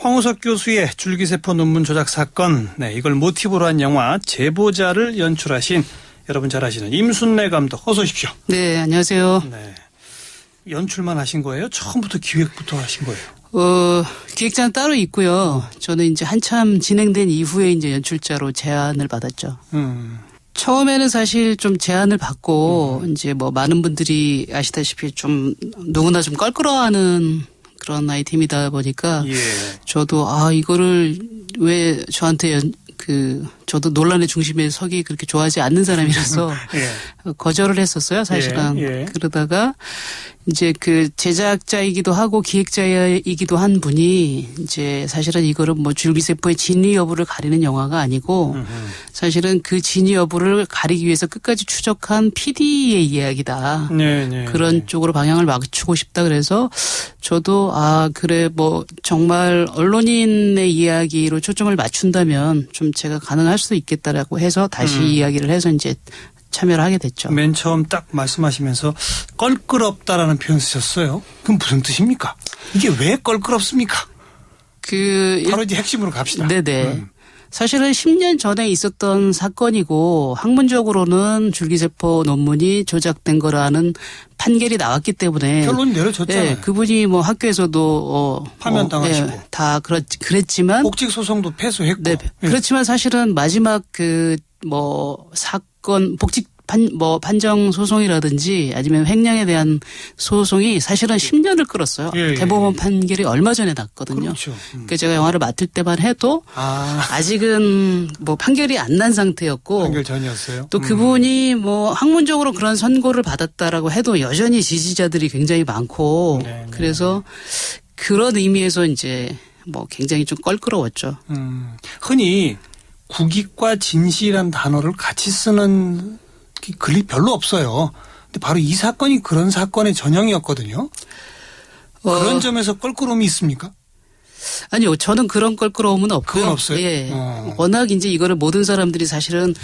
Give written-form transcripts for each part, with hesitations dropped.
황우석 교수의 줄기세포 논문 조작 사건, 이걸 모티브로 한 영화 제보자를 연출하신 여러분 잘 아시는 임순례 감독, 어서 오십시오. 네, 안녕하세요. 네, 연출만 하신 거예요? 처음부터 기획부터 하신 거예요? 기획자는 따로 있고요. 저는 이제 한참 진행된 이후에 이제 연출자로 제안을 받았죠. 처음에는 사실 좀 제안을 받고 이제 뭐 많은 분들이 아시다시피 좀 누구나 좀 껄끄러워하는 그런 아이템이다 보니까 저도 이거를 왜 저한테 저도 논란의 중심에 서기 그렇게 좋아하지 않는 사람이라서 거절을 했었어요, 사실은. 그러다가 이제 제작자이기도 하고 기획자이기도 한 분이 이제 사실은 이거를 뭐 줄기세포의 진위 여부를 가리는 영화가 아니고 사실은 그 진위 여부를 가리기 위해서 끝까지 추적한 PD의 이야기다. 그런 쪽으로 방향을 맞추고 싶다 그래서 저도 그래 뭐 정말 언론인의 이야기로 초점을 맞춘다면 좀 제가 가능할 수도 있겠다라고 해서 다시 이야기를 해서 이제 참여를 하게 됐죠. 맨 처음 딱 말씀하시면서 껄끄럽다라는 표현 쓰셨어요. 그럼 무슨 뜻입니까? 이게 왜 껄끄럽습니까? 바로 이제 핵심으로 갑시다. 네네. 사실은 10년 전에 있었던 사건이고 학문적으로는 줄기세포 논문이 조작된 거라는 판결이 나왔기 때문에 결론이 내려졌잖아요. 그분이 뭐 학교에서도 파면당하시고 다 그랬지만 복직 소송도 패소했고. 그렇지만 사실은 마지막 사건 복직 판정 소송이라든지 아니면 횡령에 대한 소송이 사실은 10년을 끌었어요. 대법원 판결이 얼마 전에 났거든요. 그렇죠. 그러니까 제가 영화를 맡을 때만 해도 아직은 뭐 판결이 안 난 상태였고 판결 전이었어요. 또 그분이 뭐 학문적으로 그런 선고를 받았다라고 해도 여전히 지지자들이 굉장히 많고 그래서 그런 의미에서 이제 뭐 굉장히 좀 껄끄러웠죠. 흔히 국익과 진실이라는 단어를 같이 쓰는 글이 별로 없어요. 근데 바로 이 사건이 그런 사건의 전형이었거든요. 그런 점에서 껄끄러움이 있습니까? 아니요. 저는 그런 껄끄러움은 없고요. 그건 없어요? 워낙 이제 이거를 모든 사람들이 사실은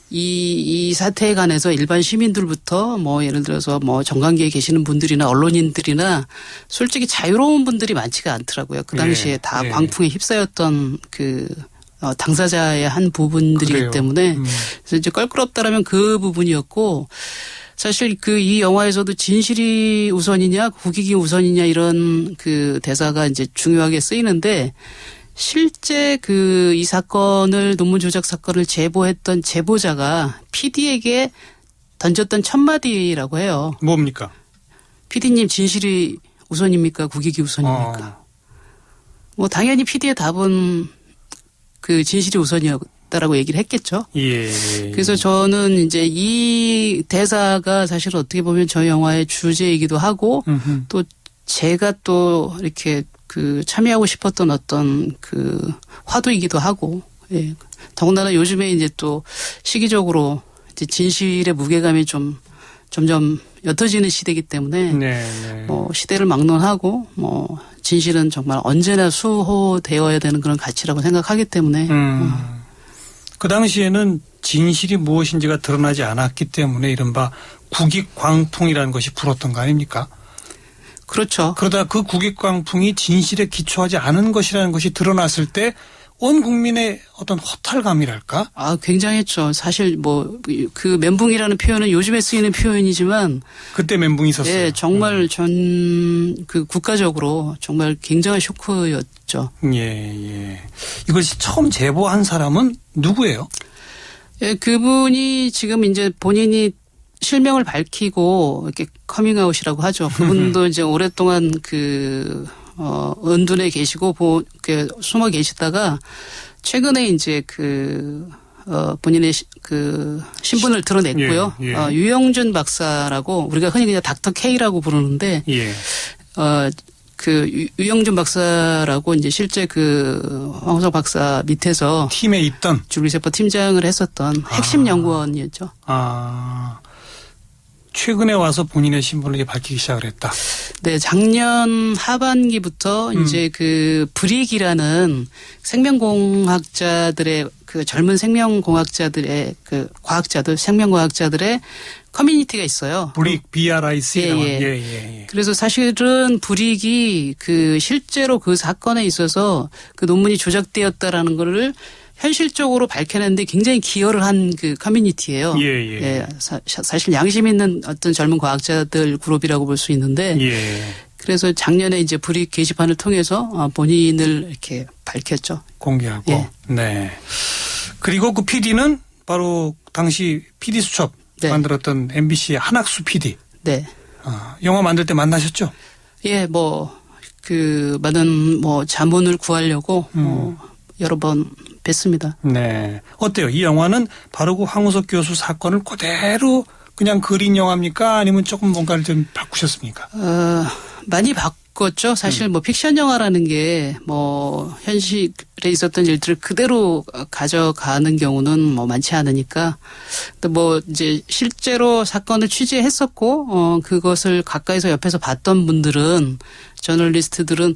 이 사태에 관해서 일반 시민들부터 뭐 예를 들어서 뭐 정관계에 계시는 분들이나 언론인들이나 솔직히 자유로운 분들이 많지가 않더라고요. 그 당시에 다 광풍에 휩싸였던 당사자의 한 부분들이기 때문에 그래서 이제 껄끄럽다라면 그 부분이었고 사실 이 영화에서도 진실이 우선이냐 국익이 우선이냐 이런 대사가 이제 중요하게 쓰이는데 실제 이 사건을 논문 조작 사건을 제보했던 제보자가 PD에게 던졌던 첫 마디라고 해요. 뭡니까? PD님 진실이 우선입니까? 국익이 우선입니까? 뭐 당연히 PD의 답은 진실이 우선이었다라고 얘기를 했겠죠. 그래서 저는 이제 이 대사가 사실 어떻게 보면 저희 영화의 주제이기도 하고 또 제가 또 이렇게 참여하고 싶었던 어떤 화두이기도 하고 더군다나 요즘에 이제 또 시기적으로 이제 진실의 무게감이 좀 점점 옅어지는 시대이기 때문에 뭐 시대를 막론하고 뭐 진실은 정말 언제나 수호되어야 되는 그런 가치라고 생각하기 때문에 그 당시에는 진실이 무엇인지가 드러나지 않았기 때문에 이른바 국익광풍이라는 것이 불었던 거 아닙니까? 그렇죠. 그러다 그 국익광풍이 진실에 기초하지 않은 것이라는 것이 드러났을 때 온 국민의 어떤 허탈감이랄까? 굉장했죠. 사실 멘붕이라는 표현은 요즘에 쓰이는 표현이지만 그때 멘붕이 있었어요. 정말 국가적으로 정말 굉장한 쇼크였죠. 이것이 처음 제보한 사람은 누구예요? 그분이 지금 이제 본인이 실명을 밝히고 이렇게 커밍아웃이라고 하죠. 그분도 이제 오랫동안 은둔에 계시고 숨어 계시다가 최근에 이제 본인의 신분을 드러냈고요. 유영준 박사라고 우리가 흔히 그냥 닥터 K라고 부르는데 유영준 박사라고 이제 실제 황우석 박사 밑에서 팀에 있던 줄기세포 팀장을 했었던 핵심 연구원이었죠. 최근에 와서 본인의 신분을 밝히기 시작을 했다. 네, 작년 하반기부터 이제 브릭이라는 생명공학자들의 젊은 생명공학자들의 생명공학자들의 커뮤니티가 있어요. 브릭, BRIC. 예. 그래서 사실은 브릭이 실제로 그 사건에 있어서 그 논문이 조작되었다라는 거를 현실적으로 밝혀내는데 굉장히 기여를 한 그 커뮤니티예요. 예. 사실 양심 있는 어떤 젊은 과학자들 그룹이라고 볼 수 있는데. 그래서 작년에 이제 브릭 게시판을 통해서 본인을 이렇게 밝혔죠. 공개하고. 예. 네. 그리고 그 PD는 바로 당시 PD 수첩 만들었던 MBC의 한학수 PD. 네. 영화 만들 때 만나셨죠? 예, 많은 자문을 구하려고 여러 번 뵀습니다. 네. 어때요? 이 영화는 바로 그 황우석 교수 사건을 그대로 그냥 그린 영화입니까? 아니면 조금 뭔가를 좀 바꾸셨습니까? 많이 바꿨죠. 사실 픽션 영화라는 게 현실에 있었던 일들을 그대로 가져가는 경우는 많지 않으니까. 또 이제 실제로 사건을 취재했었고, 그것을 가까이서 옆에서 봤던 분들은, 저널리스트들은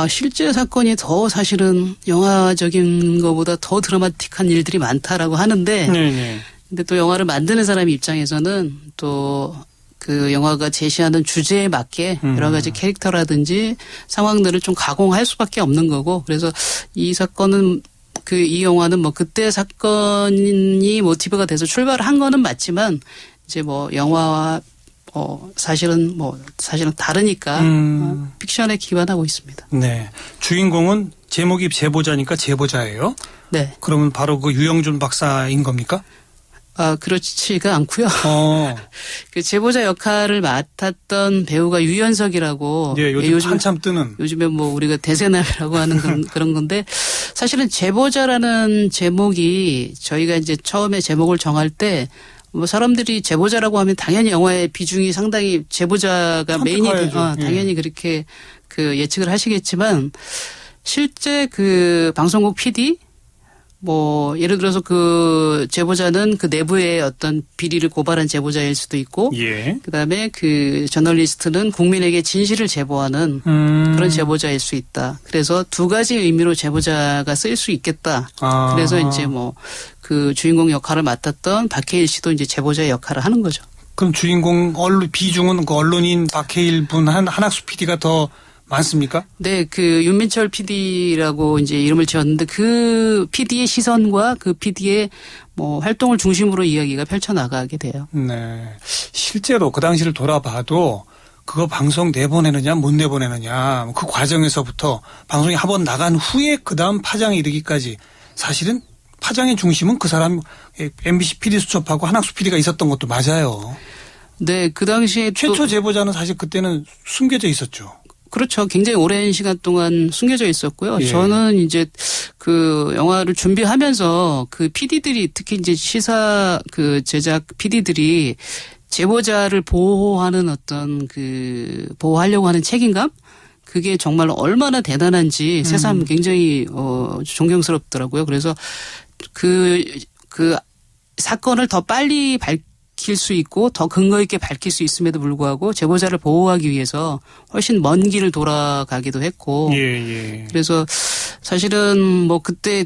실제 사건이 더 사실은 영화적인 것보다 더 드라마틱한 일들이 많다라고 하는데, 근데 또 영화를 만드는 사람 입장에서는 또 그 영화가 제시하는 주제에 맞게 여러 가지 캐릭터라든지 상황들을 좀 가공할 수밖에 없는 거고, 그래서 이 사건은 이 영화는 그때 사건이 모티브가 돼서 출발을 한 거는 맞지만 이제 영화와 사실은 다르니까 픽션에 기반하고 있습니다. 네. 주인공은 제목이 제보자니까 제보자예요? 네. 그러면 바로 그 유영준 박사인 겁니까? 그렇지가 않고요. 그 제보자 역할을 맡았던 배우가 유연석이라고. 예, 요즘 한참 뜨는. 요즘에 우리가 대세남이라고 하는 그런 건데, 사실은 제보자라는 제목이 저희가 이제 처음에 제목을 정할 때 사람들이 제보자라고 하면 당연히 영화의 비중이 상당히 제보자가 메인이 당연히 그렇게 예측을 하시겠지만, 실제 방송국 PD 예를 들어서 그 제보자는 그 내부의 어떤 비리를 고발한 제보자일 수도 있고, 그다음에 그 저널리스트는 국민에게 진실을 제보하는 그런 제보자일 수 있다. 그래서 두 가지 의미로 제보자가 쓰일 수 있겠다. 그래서 이제 그 주인공 역할을 맡았던 박해일 씨도 이제 제보자의 역할을 하는 거죠. 그럼 주인공 비중은 그 언론인 박해일 분 한학수 PD가 더 많습니까? 네, 윤민철 PD라고 이제 이름을 지었는데 그 PD의 시선과 그 PD의 활동을 중심으로 이야기가 펼쳐나가게 돼요. 네. 실제로 그 당시를 돌아봐도 그거 방송 내보내느냐 못 내보내느냐 그 과정에서부터 방송이 한 번 나간 후에 그다음 파장에 이르기까지 사실은 파장의 중심은 그 사람 MBC PD 수첩하고 한학수 PD가 있었던 것도 맞아요. 네, 그 당시에 최초 제보자는 사실 그때는 숨겨져 있었죠. 그렇죠. 굉장히 오랜 시간 동안 숨겨져 있었고요. 저는 이제 그 영화를 준비하면서 그 PD들이 특히 이제 시사 제작 PD들이 제보자를 보호하는 어떤 보호하려고 하는 책임감? 그게 정말 얼마나 대단한지 새삼 굉장히 존경스럽더라고요. 그래서 그 사건을 더 빨리 밝힐 수 있고 더 근거 있게 밝힐 수 있음에도 불구하고 제보자를 보호하기 위해서 훨씬 먼 길을 돌아가기도 했고. 그래서 사실은 그때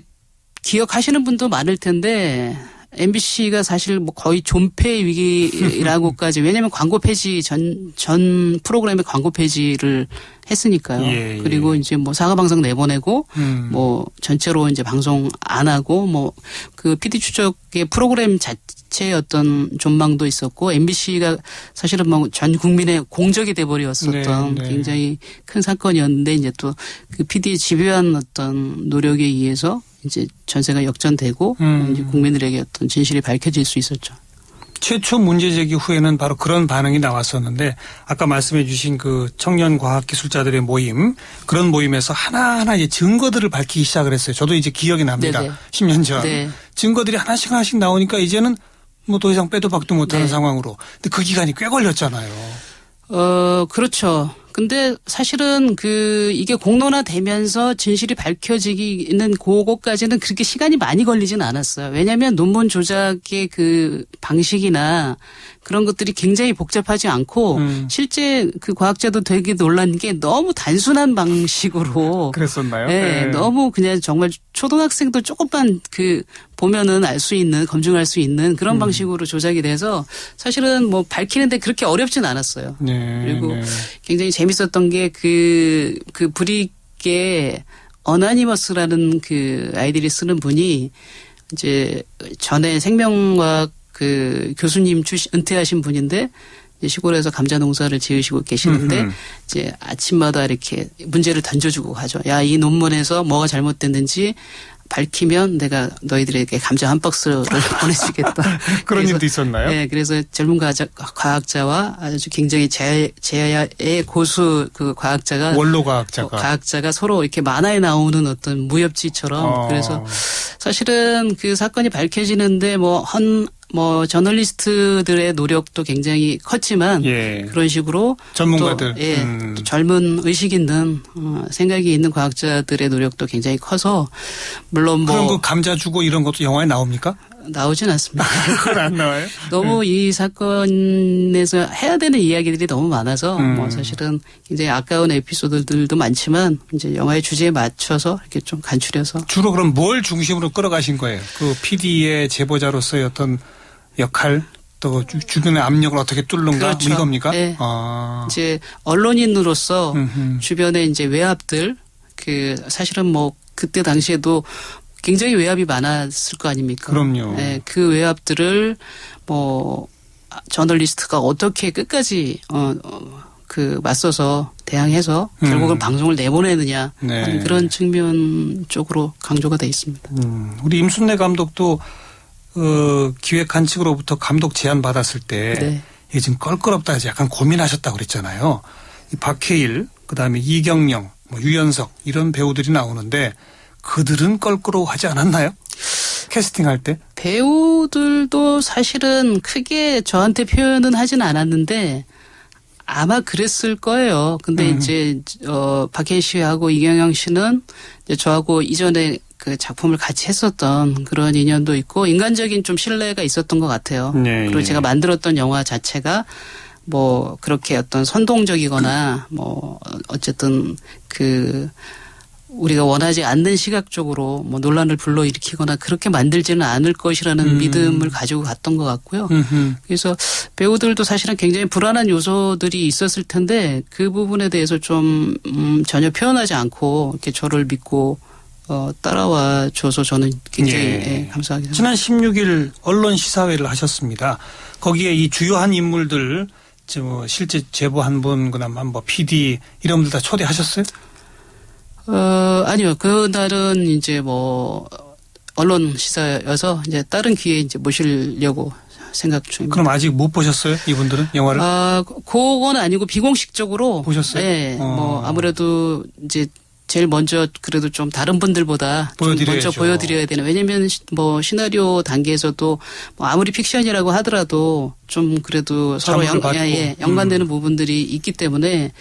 기억하시는 분도 많을 텐데 MBC가 사실 거의 존폐 위기라고까지 왜냐하면 광고 폐지 전 프로그램의 광고 폐지를 했으니까요. 그리고 이제 사과 방송 내보내고 전체로 이제 방송 안 하고 그 PD 추적의 프로그램 자체의 어떤 존망도 있었고 MBC가 사실은 전 국민의 공적이 돼버렸었던 굉장히 큰 사건이었는데 이제 또 그 PD의 집요한 어떤 노력에 의해서 이제 전세가 역전되고 이제 국민들에게 어떤 진실이 밝혀질 수 있었죠. 최초 문제 제기 후에는 바로 그런 반응이 나왔었는데 아까 말씀해 주신 그 청년 과학기술자들의 모임 그런 모임에서 하나하나 이제 증거들을 밝히기 시작을 했어요. 저도 이제 기억이 납니다. 10년 전. 증거들이 하나씩 나오니까 이제는 더 이상 빼도 박도 못하는 상황으로. 근데 그 기간이 꽤 걸렸잖아요. 그렇죠. 근데 사실은 이게 공론화되면서 진실이 밝혀지기는 그거까지는 그렇게 시간이 많이 걸리진 않았어요. 왜냐하면 논문 조작의 그 방식이나 그런 것들이 굉장히 복잡하지 않고 실제 그 과학자도 되게 놀란 게 너무 단순한 방식으로. 그랬었나요? 네. 너무 그냥 정말 초등학생도 조금만 보면은 알 수 있는, 검증할 수 있는 그런 방식으로 조작이 돼서 사실은 뭐 밝히는데 그렇게 어렵진 않았어요. 네, 그리고 네. 굉장히 재밌었던 게 그 브릭의 어나니머스라는 그 아이들이 쓰는 분이 이제 전에 생명과학 그 교수님 은퇴하신 분인데 이제 시골에서 감자 농사를 지으시고 계시는데 이제 아침마다 이렇게 문제를 던져주고 가죠. 야, 이 논문에서 뭐가 잘못됐는지 밝히면 내가 너희들에게 감자 한 박스를 보내주겠다. 그런 일도 있었나요? 네, 그래서 젊은 과학자와 아주 굉장히 제야의 고수 그 과학자가 원로 과학자가 서로 이렇게 만화에 나오는 어떤 무협지처럼 그래서 사실은 그 사건이 밝혀지는데 뭐 저널리스트들의 노력도 굉장히 컸지만 예. 그런 식으로 전문가들 또, 예, 또 젊은 의식 있는 생각이 있는 과학자들의 노력도 굉장히 커서 물론 뭐 그럼 그 감자 주고 이런 것도 영화에 나옵니까? 나오진 않습니다. 그건 안 나와요? 너무 이 사건에서 해야 되는 이야기들이 너무 많아서 뭐 사실은 굉장히 아까운 에피소드들도 많지만 이제 영화의 주제에 맞춰서 이렇게 좀 간추려서 주로 그럼 뭘 중심으로 끌어가신 거예요? 그 PD의 제보자로서의 어떤 역할 또 주변의 압력을 어떻게 뚫는가 그렇죠. 뭐 이겁니까? 네. 아. 이제 언론인으로서 주변에 이제 외압들 그 사실은 뭐 그때 당시에도 굉장히 외압이 많았을 거 아닙니까? 그럼요. 네, 그 외압들을 뭐 저널리스트가 어떻게 끝까지 그 맞서서 대항해서 결국은 방송을 내보내느냐 네. 하는 그런 측면 쪽으로 강조가 돼 있습니다. 우리 임순례 감독도 기획한 측으로부터 감독 제안 받았을 때 네. 이게 지금 껄끄럽다 해서 약간 고민하셨다고 그랬잖아요. 이 박해일 그다음에 이경영 뭐 유연석 이런 배우들이 나오는데 그들은 껄끄러워하지 않았나요? 캐스팅할 때? 배우들도 사실은 크게 저한테 표현은 하진 않았는데 아마 그랬을 거예요. 근데 이제 박해일 씨하고 이경영 씨는 이제 저하고 이전에 그 작품을 같이 했었던 그런 인연도 있고 인간적인 좀 신뢰가 있었던 것 같아요. 네, 그리고 네. 제가 만들었던 영화 자체가 뭐 그렇게 어떤 선동적이거나 뭐 어쨌든 그 우리가 원하지 않는 시각적으로 뭐 논란을 불러일으키거나 그렇게 만들지는 않을 것이라는 믿음을 가지고 갔던 것 같고요. 그래서 배우들도 사실은 굉장히 불안한 요소들이 있었을 텐데 그 부분에 대해서 좀 전혀 표현하지 않고 이렇게 저를 믿고 따라와 줘서 저는 굉장히 예, 감사하게 생각합니다. 지난 16일 언론 시사회를 하셨습니다. 거기에 이 주요한 인물들 실제 제보한 분 그다음 뭐 PD 이런 분들 다 초대하셨어요? 아니요. 그날은 이제 뭐 언론 시사여서 이제 다른 기회에 이제 모시려고 생각 중입니다. 그럼 아직 못 보셨어요? 이분들은 영화를? 그건 아니고 비공식적으로 보셨어요? 네. 뭐 아무래도 이제 제일 먼저 그래도 좀 다른 분들보다 좀 먼저 보여드려야 되는. 왜냐하면 뭐 시나리오 단계에서도 뭐 아무리 픽션이라고 하더라도 좀 그래도 서로 연관되는 부분들이 있기 때문에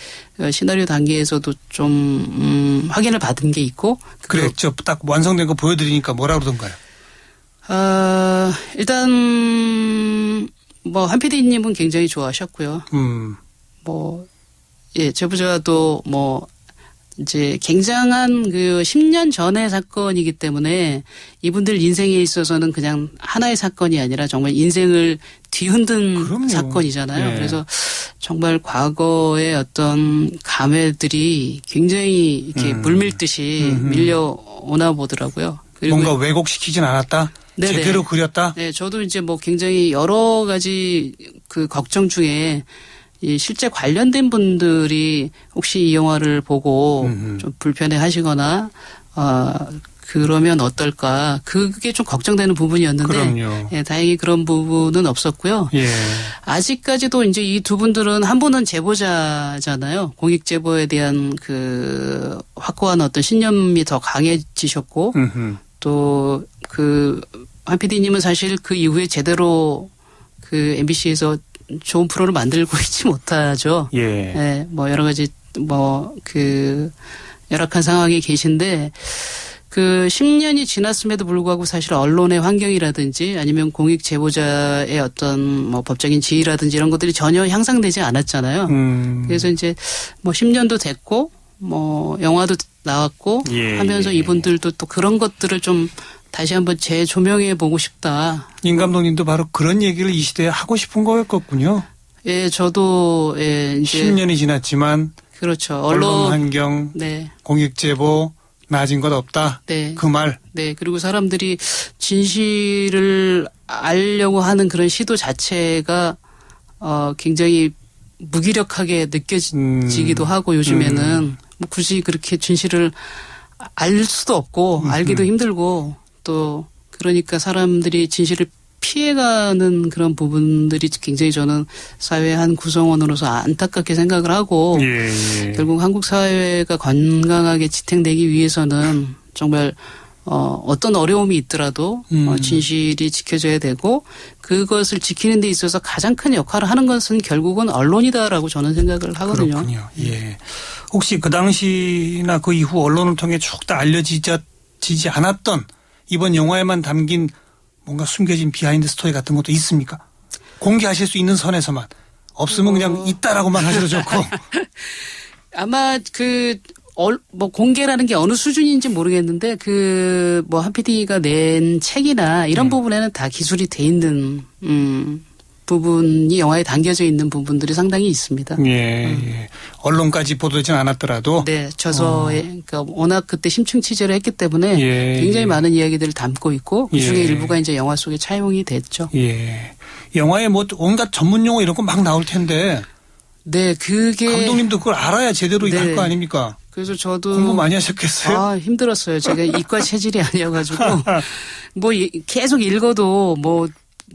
시나리오 단계에서도 좀 확인을 받은 게 있고. 그랬죠. 딱 완성된 거 보여드리니까 뭐라 그러던가요? 일단 뭐 한 PD님은 굉장히 좋아하셨고요. 뭐 예, 제보자도 뭐 이제 굉장한 그 10년 전의 사건이기 때문에 이분들 인생에 있어서는 그냥 하나의 사건이 아니라 정말 인생을 뒤흔든 그럼요. 사건이잖아요. 네. 그래서 정말 과거의 어떤 감회들이 굉장히 이렇게 물밀듯이 밀려오나 보더라고요. 그리고 뭔가 왜곡시키진 않았다? 네네. 제대로 그렸다? 네, 저도 이제 뭐 굉장히 여러 가지 그 걱정 중에 이 실제 관련된 분들이 혹시 이 영화를 보고 좀 불편해 하시거나 그러면 어떨까 그게 좀 걱정되는 부분이었는데 그럼요. 예, 다행히 그런 부분은 없었고요. 예. 아직까지도 이제 이 두 분들은 한 분은 제보자잖아요. 공익 제보에 대한 그 확고한 어떤 신념이 더 강해지셨고 또 그 한 PD님은 사실 그 이후에 제대로 그 MBC에서 좋은 프로를 만들고 있지 못하죠. 예. 네, 뭐 여러 가지 뭐 그 열악한 상황에 계신데 그 10년이 지났음에도 불구하고 사실 언론의 환경이라든지 아니면 공익 제보자의 어떤 뭐 법적인 지위라든지 이런 것들이 전혀 향상되지 않았잖아요. 그래서 이제 뭐 10년도 됐고 뭐 영화도 나왔고 예. 하면서 이분들도 또 그런 것들을 좀 다시 한번 재조명해 보고 싶다. 임 감독님도 바로 그런 얘기를 이 시대에 하고 싶은 거였군요. 예, 저도 이제 10년이 지났지만 그렇죠. 언론 환경, 네. 공익 제보 나아진 것 없다. 네. 그 말. 네. 그리고 사람들이 진실을 알려고 하는 그런 시도 자체가 굉장히 무기력하게 느껴지기도 하고 요즘에는 뭐 굳이 그렇게 진실을 알 수도 없고 알기도 힘들고 또 그러니까 사람들이 진실을 피해가는 그런 부분들이 굉장히 저는 사회의 한 구성원으로서 안타깝게 생각을 하고 예. 결국 한국 사회가 건강하게 지탱되기 위해서는 정말 어떤 어려움이 있더라도 진실이 지켜져야 되고 그것을 지키는 데 있어서 가장 큰 역할을 하는 것은 결국은 언론이다라고 저는 생각을 하거든요. 그렇군요. 예. 혹시 그 당시나 그 이후 언론을 통해 쭉 다 알려지지 않았던 이번 영화에만 담긴 뭔가 숨겨진 비하인드 스토리 같은 것도 있습니까? 공개하실 수 있는 선에서만. 없으면 그냥 있다라고만 하셔도 좋고. 아마 뭐 공개라는 게 어느 수준인지 모르겠는데 한 PD가 낸 책이나 이런 부분에는 다 기술이 돼 있는 부분이 영화에 담겨져 있는 부분들이 상당히 있습니다. 예. 언론까지 보도되진 않았더라도. 네. 저서에 그러니까 워낙 그때 심층 취재를 했기 때문에 굉장히 많은 이야기들을 담고 있고 그중에 일부가 이제 영화 속에 차용이 됐죠. 예. 영화에 뭐 온갖 전문 용어 이런 거 막 나올 텐데. 네. 그게 감독님도 그걸 알아야 제대로 네. 할 거 아닙니까? 그래서 저도 공부 많이 하셨겠어요? 힘들었어요. 제가 이과 체질이 아니어가지고 뭐 계속 읽어도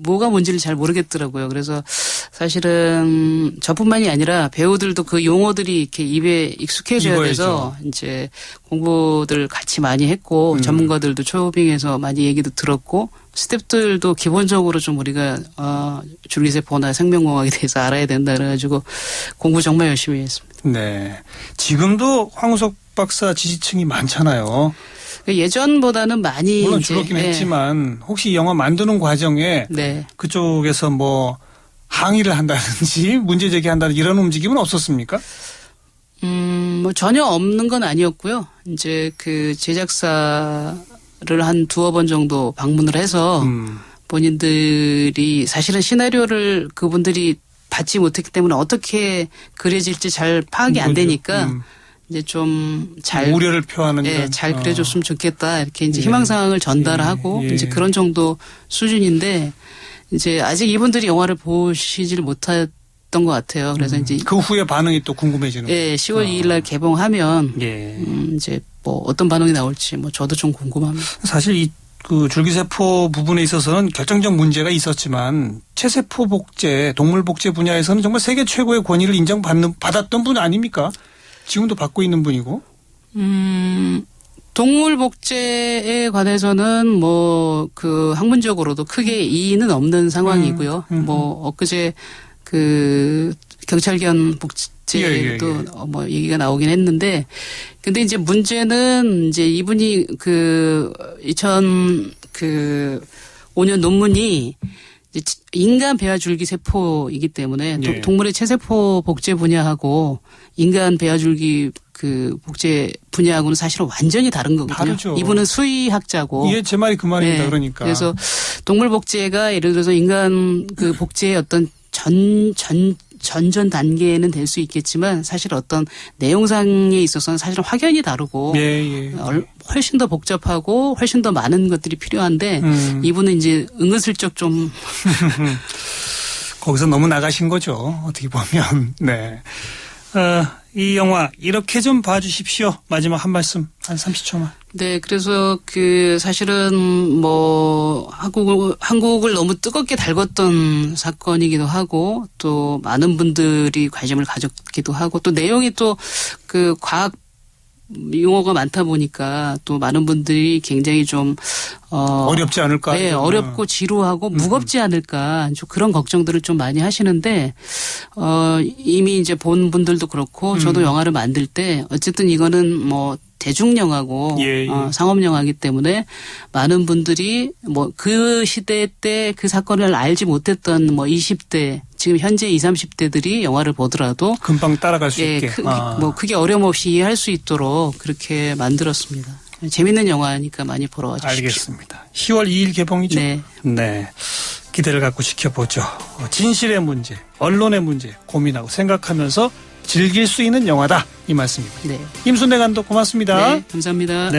뭐가 뭔지를 잘 모르겠더라고요. 그래서 사실은 저뿐만이 아니라 배우들도 그 용어들이 이렇게 입에 익숙해져야 돼서 이제 공부들 같이 많이 했고 전문가들도 초빙해서 많이 얘기도 들었고 스태프들도 기본적으로 좀 우리가 줄기세포나 생명공학에 대해서 알아야 된다 그래가지고 공부 정말 열심히 했습니다. 네. 지금도 황우석 박사 지지층이 많잖아요. 예전보다는 많이 물론 줄었긴 했지만 혹시 영화 만드는 과정에 그쪽에서 뭐 항의를 한다든지 문제 제기한다든지 이런 움직임은 없었습니까? 뭐 전혀 없는 건 아니었고요. 이제 그 제작사를 한 두어 번 정도 방문을 해서 본인들이 사실은 시나리오를 그분들이 받지 못했기 때문에 어떻게 그려질지 잘 파악이 안 되니까 이제 좀 잘 우려를 표하는 잘 그려줬으면 좋겠다 이렇게 이제 희망사항을 전달하고 이제 그런 정도 수준인데 이제 아직 이분들이 영화를 보시질 못했던 것 같아요. 그래서 이제 그 후에 반응이 또 궁금해지는. 10월 2일날 개봉하면 이제 뭐 어떤 반응이 나올지 뭐 저도 좀 궁금합니다. 사실 그 줄기세포 부분에 있어서는 결정적 문제가 있었지만 체세포 복제, 동물 복제 분야에서는 정말 세계 최고의 권위를 받았던 분 아닙니까? 지금도 받고 있는 분이고. 동물 복제에 관해서는 뭐 그 학문적으로도 크게 이의는 없는 상황이고요. 뭐 엊그제 그 경찰견 복제도 뭐 얘기가 나오긴 했는데 근데 이제 문제는 이제 이분이 2005년 논문이 인간 배아줄기 세포이기 때문에 동물의 체세포 복제 분야하고 인간 배아줄기 그 복제 분야하고는 사실은 완전히 다른 거거든요. 다르죠. 이분은 수의학자고. 제 말이 그 말입니다. 그러니까. 그래서 동물 복제가 예를 들어서 인간 그 복제의 어떤 전전 단계는 될 수 있겠지만 사실 어떤 내용상에 있어서는 사실은 확연히 다르고 훨씬 더 복잡하고 훨씬 더 많은 것들이 필요한데 이분은 이제 은근슬쩍 좀 거기서 너무 나가신 거죠. 어떻게 보면. 네. 이 영화 이렇게 좀 봐주십시오. 마지막 한 말씀 한 30초만. 네, 그래서 사실은 뭐 한국을 너무 뜨겁게 달궜던 사건이기도 하고 또 많은 분들이 관심을 가졌기도 하고 또 내용이 또 그 과학 용어가 많다 보니까 또 많은 분들이 굉장히 좀 어렵지 않을까? 네, 어렵고 지루하고 무겁지 않을까? 좀 그런 걱정들을 좀 많이 하시는데 이미 이제 본 분들도 그렇고 저도 영화를 만들 때 어쨌든 이거는 뭐 대중영화고 상업영화이기 때문에 많은 분들이 뭐 그 시대 때 그 사건을 알지 못했던 뭐 20대 지금 현재 20, 30대들이 영화를 보더라도 금방 따라갈 수 있게 뭐 크게 어려움 없이 이해할 수 있도록 그렇게 만들었습니다. 재밌는 영화니까 많이 보러 와주십시오. 알겠습니다. 10월 2일 개봉이죠? 네. 네. 기대를 갖고 지켜보죠. 진실의 문제, 언론의 문제 고민하고 생각하면서 즐길 수 있는 영화다. 이 말씀입니다. 네. 임순례 감독 고맙습니다. 네, 감사합니다. 네.